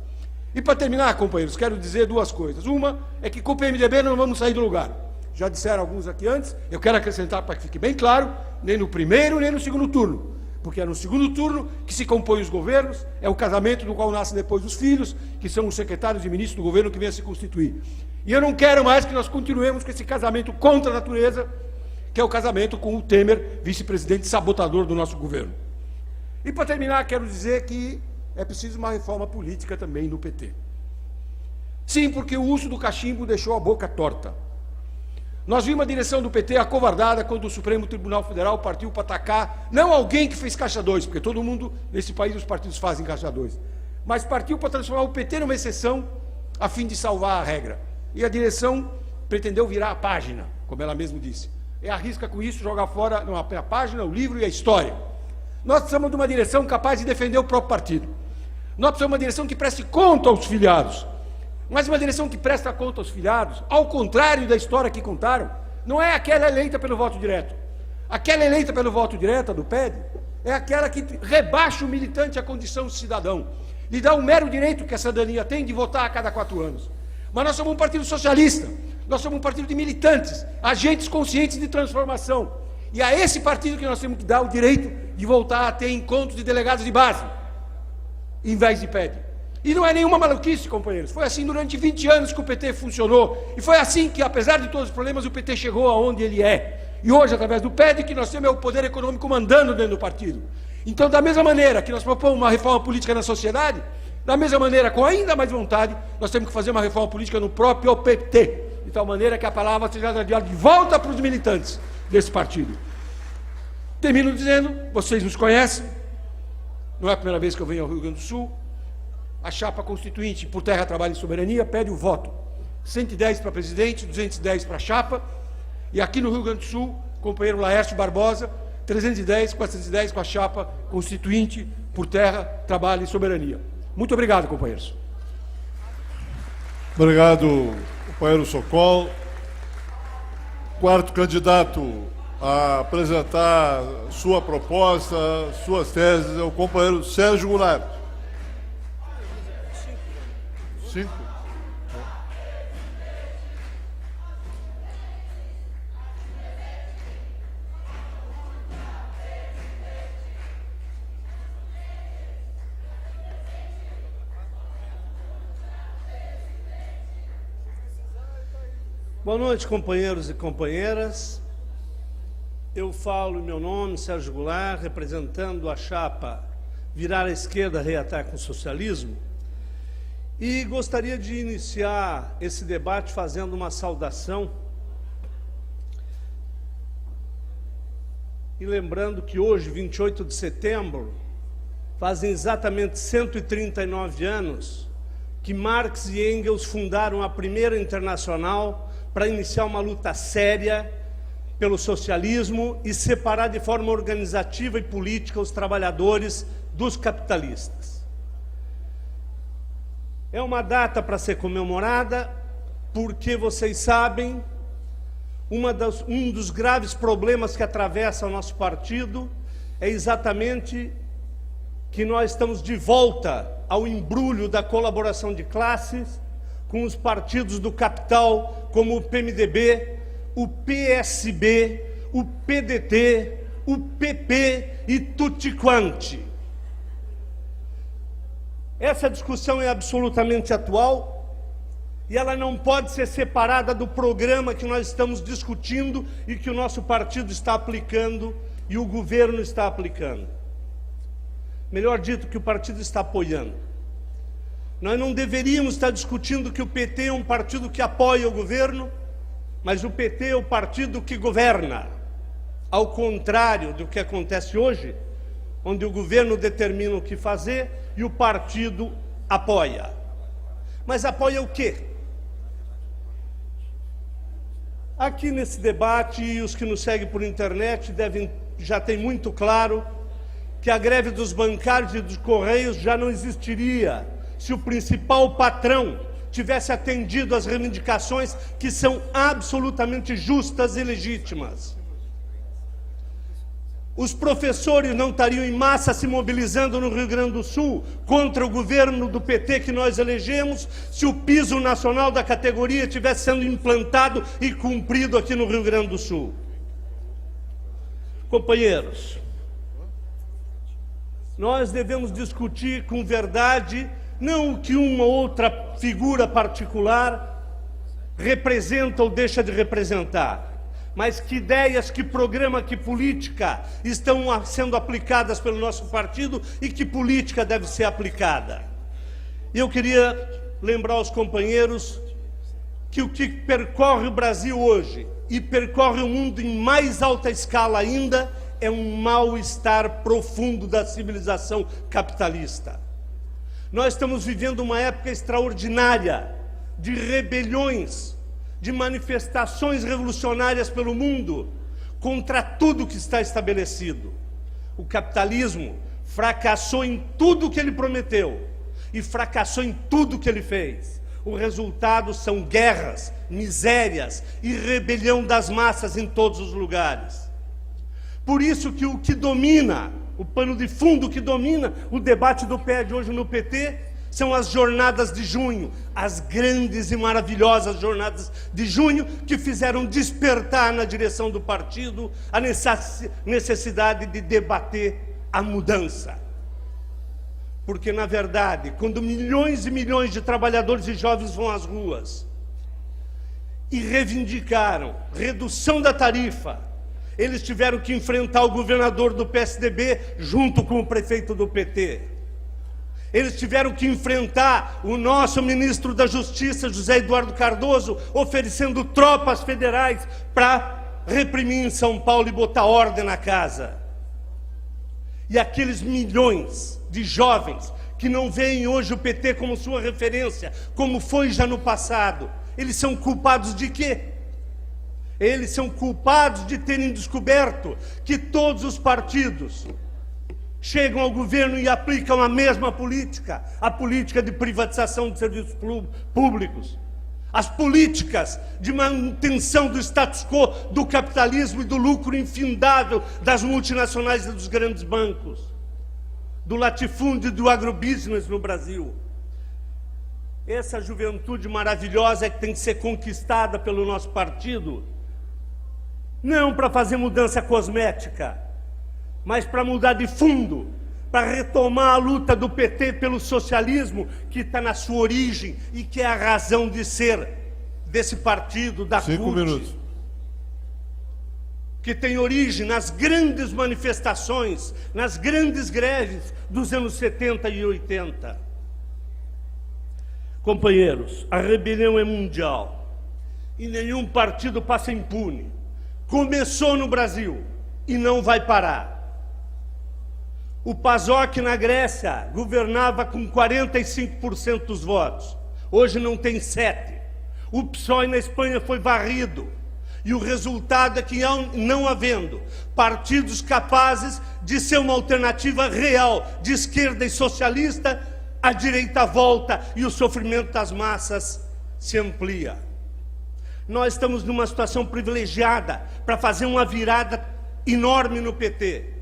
[SPEAKER 5] E para terminar, companheiros, quero dizer 2 coisas. Uma é que com o PMDB não vamos sair do lugar. Já disseram alguns aqui antes, eu quero acrescentar para que fique bem claro, nem no primeiro nem no segundo turno. Porque é no segundo turno que se compõem os governos, é o casamento do qual nascem depois os filhos, que são os secretários e ministros do governo que vêm a se constituir. E eu não quero mais que nós continuemos com esse casamento contra a natureza, que é o casamento com o Temer, vice-presidente sabotador do nosso governo. E para terminar, quero dizer que é preciso uma reforma política também no PT. Sim, porque o uso do cachimbo deixou a boca torta. Nós vimos a direção do PT acovardada quando o Supremo Tribunal Federal partiu para atacar, não alguém que fez caixa 2, porque todo mundo nesse país, os partidos fazem caixa 2, mas partiu para transformar o PT numa exceção a fim de salvar a regra. E a direção pretendeu virar a página, como ela mesma disse. E arrisca com isso jogar fora não, a página, o livro e a história. Nós precisamos de uma direção capaz de defender o próprio partido. Nós precisamos de uma direção que preste conta aos filiados. Mas uma direção que presta conta aos filiados, ao contrário da história que contaram, não é aquela eleita pelo voto direto. Aquela eleita pelo voto direto, do PED, é aquela que rebaixa o militante à condição de cidadão. Lhe dá o mero direito que a cidadania tem de votar a cada 4 anos. Mas nós somos um partido socialista. Nós somos um partido de militantes, agentes conscientes de transformação. E a esse partido que nós temos que dar o direito de voltar a ter encontros de delegados de base, em vez de PED. E não é nenhuma maluquice, companheiros. Foi assim durante 20 anos que o PT funcionou. E foi assim que, apesar de todos os problemas, o PT chegou aonde ele é. E hoje, através do PED, que nós temos é o poder econômico mandando dentro do partido. Então, da mesma maneira que nós propomos uma reforma política na sociedade, da mesma maneira, com ainda mais vontade, nós temos que fazer uma reforma política no próprio PT. De tal maneira que a palavra seja de volta para os militantes desse partido. Termino dizendo, vocês nos conhecem, não é a primeira vez que eu venho ao Rio Grande do Sul. A chapa constituinte por Terra, Trabalho e Soberania pede o voto. 110 para presidente, 210 para a chapa. E aqui no Rio Grande do Sul, companheiro Laércio Barbosa, 310, 410 com a chapa constituinte por Terra, Trabalho e Soberania. Muito obrigado, companheiros.
[SPEAKER 1] Obrigado, companheiro Socol. Quarto candidato a apresentar sua proposta, suas teses, é o companheiro Sérgio Goulart. 5.
[SPEAKER 6] Boa noite, companheiros e companheiras. Eu falo em meu nome, Sérgio Goulart, representando a chapa Virar à Esquerda, Reataque o Socialismo. E gostaria de iniciar esse debate fazendo uma saudação e lembrando que hoje, 28 de setembro, fazem exatamente 139 anos que Marx e Engels fundaram a primeira Internacional para iniciar uma luta séria pelo socialismo e separar de forma organizativa e política os trabalhadores dos capitalistas. É uma data para ser comemorada porque, vocês sabem, um dos graves problemas que atravessa o nosso partido é exatamente que nós estamos de volta ao embrulho da colaboração de classes com os partidos do capital, como o PMDB, o PSB, o PDT, o PP e tutti quanti. Essa discussão é absolutamente atual e ela não pode ser separada do programa que nós estamos discutindo e que o nosso partido está aplicando e o governo está aplicando. Melhor dito, que o partido está apoiando. Nós não deveríamos estar discutindo que o PT é um partido que apoia o governo, mas o PT é o partido que governa. Ao contrário do que acontece hoje, onde o governo determina o que fazer e o partido apoia. Mas apoia o quê? Aqui nesse debate, e os que nos seguem por internet já tem muito claro que a greve dos bancários e dos Correios já não existiria se o principal patrão tivesse atendido às reivindicações que são absolutamente justas e legítimas. Os professores não estariam em massa se mobilizando no Rio Grande do Sul contra o governo do PT que nós elegemos se o piso nacional da categoria estivesse sendo implantado e cumprido aqui no Rio Grande do Sul. Companheiros, nós devemos discutir com verdade não o que uma ou outra figura particular representa ou deixa de representar, mas que ideias, que programa, que política estão sendo aplicadas pelo nosso partido e que política deve ser aplicada. E eu queria lembrar aos companheiros que o que percorre o Brasil hoje e percorre o mundo em mais alta escala ainda é um mal-estar profundo da civilização capitalista. Nós estamos vivendo uma época extraordinária de rebeliões, de manifestações revolucionárias pelo mundo contra tudo que está estabelecido. O capitalismo fracassou em tudo que ele prometeu e fracassou em tudo que ele fez. O resultado são guerras, misérias e rebelião das massas em todos os lugares. Por isso que o que domina, o pano de fundo que domina o debate do pé de hoje no PT são as jornadas de junho, as grandes e maravilhosas jornadas de junho que fizeram despertar na direção do partido a necessidade de debater a mudança. Porque, na verdade, quando milhões e milhões de trabalhadores e jovens vão às ruas e reivindicaram redução da tarifa, eles tiveram que enfrentar o governador do PSDB junto com o prefeito do PT. Eles tiveram que enfrentar o nosso ministro da Justiça, José Eduardo Cardoso, oferecendo tropas federais para reprimir em São Paulo e botar ordem na casa. E aqueles milhões de jovens que não veem hoje o PT como sua referência, como foi já no passado, eles são culpados de quê? Eles são culpados de terem descoberto que todos os partidos chegam ao governo e aplicam a mesma política, a política de privatização de serviços públicos, as políticas de manutenção do status quo, do capitalismo e do lucro infindável das multinacionais e dos grandes bancos, do latifúndio e do agrobusiness no Brasil. Essa juventude maravilhosa é que tem que ser conquistada pelo nosso partido, não para fazer mudança cosmética, mas para mudar de fundo, para retomar a luta do PT pelo socialismo, que está na sua origem e que é a razão de ser desse partido, da
[SPEAKER 1] 5
[SPEAKER 6] CUT,
[SPEAKER 1] minutos.
[SPEAKER 6] que tem origem nas grandes manifestações, nas grandes greves dos anos 70 e 80. Companheiros, a rebelião é mundial e nenhum partido passa impune. Começou no Brasil e não vai parar. O PASOK na Grécia governava com 45% dos votos. Hoje não tem 7%. O PSOE na Espanha foi varrido. E o resultado é que, não havendo partidos capazes de ser uma alternativa real, de esquerda e socialista, a direita volta e o sofrimento das massas se amplia. Nós estamos numa situação privilegiada para fazer uma virada enorme no PT.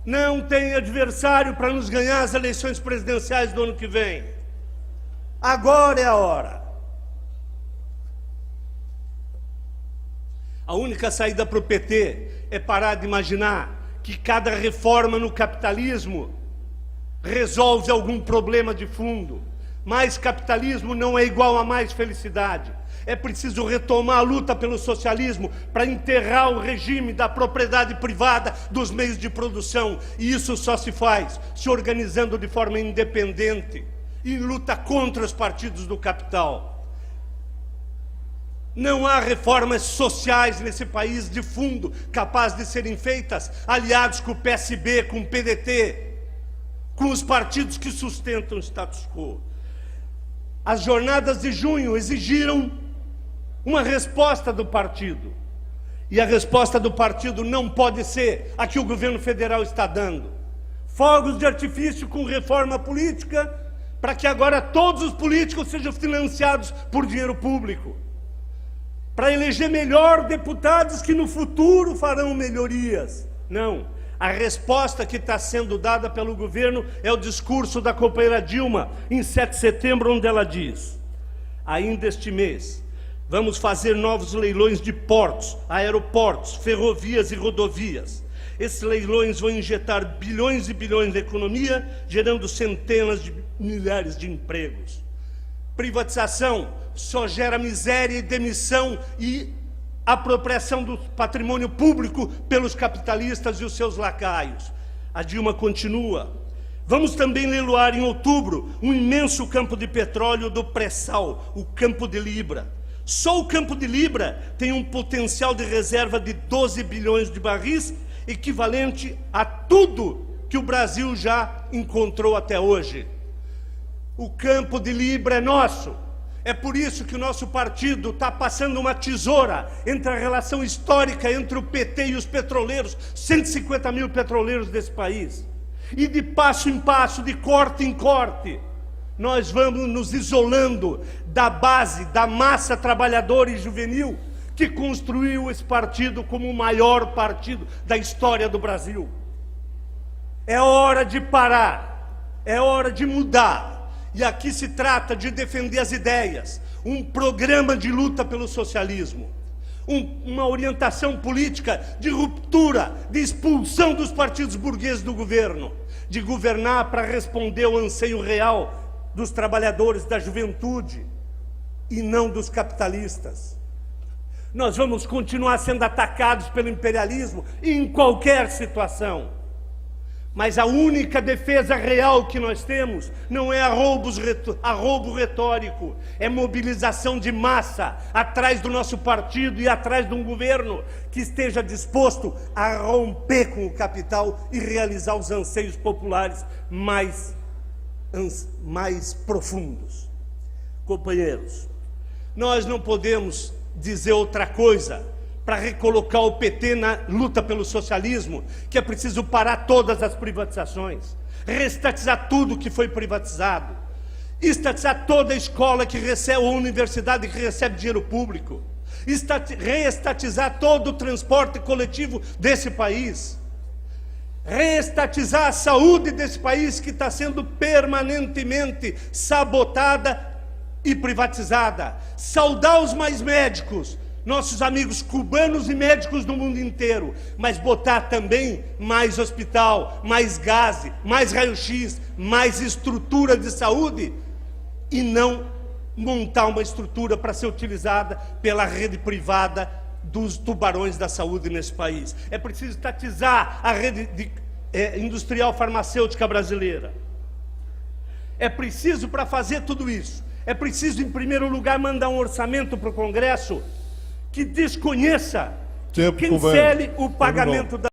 [SPEAKER 6] Não tem adversário para nos ganhar as eleições presidenciais do ano que vem. Agora é a hora. A única saída para o PT é parar de imaginar que cada reforma no capitalismo resolve algum problema de fundo. Mais capitalismo não é igual a mais felicidade. É preciso retomar a luta pelo socialismo para enterrar o regime da propriedade privada dos meios de produção. E isso só se faz se organizando de forma independente, em luta contra os partidos do capital. Não há reformas sociais nesse país de fundo capazes de serem feitas aliados com o PSB, com o PDT, com os partidos que sustentam o status quo. As jornadas de junho exigiram uma resposta do partido. E a resposta do partido não pode ser a que o governo federal está dando. Fogos de artifício com reforma política, para que agora todos os políticos sejam financiados por dinheiro público. Para eleger melhor deputados que no futuro farão melhorias. Não. A resposta que está sendo dada pelo governo é o discurso da companheira Dilma, em 7 de setembro, onde ela diz: ainda este mês, vamos fazer novos leilões de portos, aeroportos, ferrovias e rodovias. Esses leilões vão injetar bilhões e bilhões na economia, gerando centenas de milhares de empregos. Privatização só gera miséria e demissão e apropriação do patrimônio público pelos capitalistas e os seus lacaios. A Dilma continua: vamos também leiloar em outubro um imenso campo de petróleo do pré-sal, o Campo de Libra. Só o Campo de Libra tem um potencial de reserva de 12 bilhões de barris, equivalente a tudo que o Brasil já encontrou até hoje. O Campo de Libra é nosso. É por isso que o nosso partido está passando uma tesoura entre a relação histórica entre o PT e os petroleiros, 150 mil petroleiros desse país. E de passo em passo, de corte em corte, nós vamos nos isolando da base, da massa trabalhadora e juvenil que construiu esse partido como o maior partido da história do Brasil. É hora de parar, é hora de mudar. E aqui se trata de defender as ideias, um programa de luta pelo socialismo, uma orientação política de ruptura, de expulsão dos partidos burgueses do governo, de governar para responder ao anseio real dos trabalhadores, da juventude, e não dos capitalistas. Nós vamos continuar sendo atacados pelo imperialismo em qualquer situação. Mas a única defesa real que nós temos não é arroubo retórico, é mobilização de massa atrás do nosso partido e atrás de um governo que esteja disposto a romper com o capital e realizar os anseios populares mais profundos. Companheiros, nós não podemos dizer outra coisa para recolocar o PT na luta pelo socialismo, que é preciso parar todas as privatizações, reestatizar tudo que foi privatizado, estatizar toda a escola que recebe, ou universidade que recebe dinheiro público, reestatizar todo o transporte coletivo desse país, reestatizar a saúde desse país que está sendo permanentemente sabotada e privatizada, saudar os mais médicos, nossos amigos cubanos e médicos do mundo inteiro, mas botar também mais hospital, mais gás, mais raio-x, mais estrutura de saúde, e não montar uma estrutura para ser utilizada pela rede privada dos tubarões da saúde nesse país. É preciso estatizar a rede industrial farmacêutica brasileira. É preciso, para fazer tudo isso, é preciso, em primeiro lugar, mandar um orçamento para o Congresso que desconheça,
[SPEAKER 1] Tempo,
[SPEAKER 6] cancele o
[SPEAKER 1] companheiro.
[SPEAKER 6] pagamento da